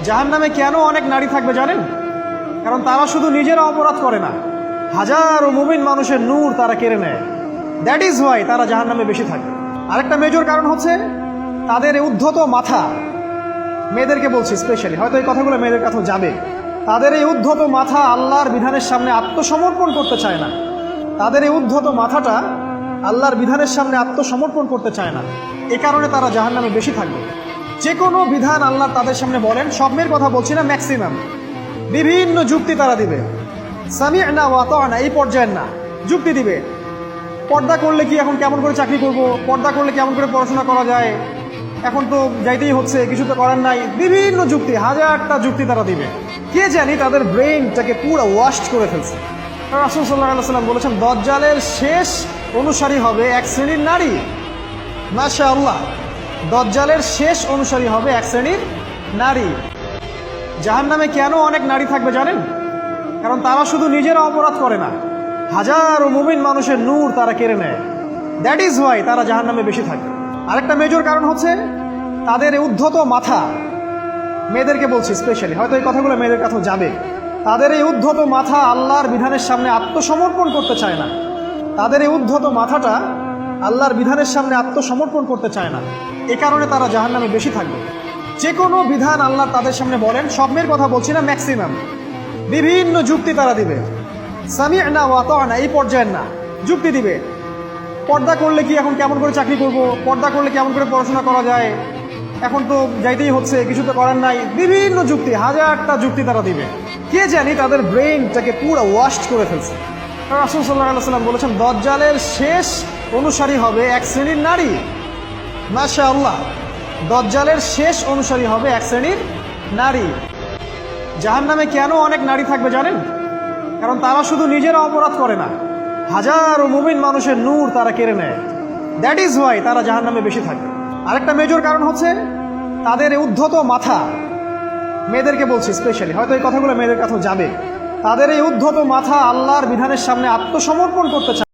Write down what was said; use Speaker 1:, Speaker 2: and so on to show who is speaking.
Speaker 1: জাহান্নামে কেন অনেক নারী থাকবে জানেন? কারণ তারা শুধু নিজেরা অপরাধ করে না, হাজারো মুমিন মানুষের নূর তারা কেড়ে নেয়। দ্যাট ইজ ওয়াই তারা জাহান্নামে বেশি থাকে। আরেকটা মেজর কারণ হচ্ছে তাদের উদ্ধত মাথা। মেয়েদেরকে বলছি স্পেশালি, হয়তো এই কথাগুলো মেয়েদের কাছেও যাবে। তাদের এই উদ্ধত মাথা আল্লাহর বিধানের সামনে আত্মসমর্পণ করতে চায় না। তাদের এই উদ্ধত মাথাটা আল্লাহর বিধানের সামনে আত্মসমর্পণ করতে চায় না। এ কারণে তারা জাহান্নামে বেশি থাকবে। যে কোনো বিধান আল্লাহ তাদের সামনে বলেন, সব মেয়ের কথা বলছি না, ম্যাক্সিমাম বিভিন্ন যুক্তি তারা দিবে। সামি'না ওয়া আতা'না এই পর্যায়ের না, যুক্তি দিবে। পর্দা করলে কি এখন কেমন করে চাকরি করব, পর্দা করলে কেমন করে পড়াশোনা করা যায়, এখন তো যাইতেই হচ্ছে, কিছু তো করার নাই, বিভিন্ন যুক্তি, হাজারটা যুক্তি তারা দিবে। কে জানি তাদের ব্রেইনটাকে পুরো ওয়াশ করে ফেলছে। রাসূল সাল্লাল্লাহু আলাইহি ওয়াসাল্লাম বলেছেন, দাজ্জালের শেষ অনুসারী হবে এক শ্রেণীর নারী। মাশাআল্লাহ, দাজ্জালের শেষ অনুসারী হবে এক শ্রেণীর নারী। জাহান্নামে কেন অনেক নারী থাকবে জানেন? কারণ তারা শুধু নিজেরা অপরাধ করে না, হাজারো মুমিন মানুষের নূর তারা কেড়ে নেয়। দ্যাট ইজ ওয়াই তারা জাহান্নামে বেশি থাকে। আরেকটা মেজর কারণ হচ্ছে তাদের উদ্ধত মাথা। মেয়েদেরকে বলছি স্পেশালি, হয়তো এই কথাগুলো মেয়েদের কাছেও যাবে। তাদের এই উদ্ধত মাথা আল্লাহর বিধানের সামনে আত্মসমর্পণ করতে চায় না। তাদের এই উদ্ধত মাথাটা আল্লাহর বিধানের সামনে আত্মসমর্পণ করতে চায় না। এ কারণে তারা জাহান্নামে বেশি থাকবে। যে কোনো বিধান আল্লাহ তাদের সামনে বলেন, সব মেয়ের কথা বলছি না, ম্যাক্সিমাম বিভিন্ন যুক্তি তারা দিবে। সামি'না ওয়া আতা'না এই পর্যায়ের না, যুক্তি দিবে। পর্দা করলে কি এখন কেমন করে চাকরি করব, পর্দা করলে কেমন করে পড়াশোনা করা যায়, এখন তো যাইতেই হচ্ছে, কিছু তো করার নাই, বিভিন্ন যুক্তি, হাজারটা যুক্তি তারা দিবে। কে জানি তাদের ব্রেইনটাকে পুরো ওয়াশ করে ফেলছে। রাসূল সাল্লাল্লাহু আলাইহি ওয়াসাল্লাম বলেছেন, দাজ্জালের শেষ অনুসারী হবে এক শ্রেণীর নারী। মাশাআল্লাহ, দাজ্জালের শেষ অনুসারী হবে এক শ্রেণীর নারী। জাহান্নামে কেন অনেক নারী থাকবে জানেন? কারণ তারা শুধু নিজেরা অপরাধ করে না, হাজারো মুমিন মানুষের নূর তারা কেড়ে নেয়। দ্যাট ইজ ওয়াই তারা জাহান্নামে বেশি থাকে। আরেকটা মেজর কারণ হচ্ছে তাদের উদ্ধত মাথা। মেয়েদেরকে বলছি স্পেশালি, হয়তো এই কথাগুলো মেয়েদের কাছেও যাবে। তাদের এই উদ্ধত মাথা আল্লাহর বিধানের সামনে আত্মসমর্পণ করতে চায়।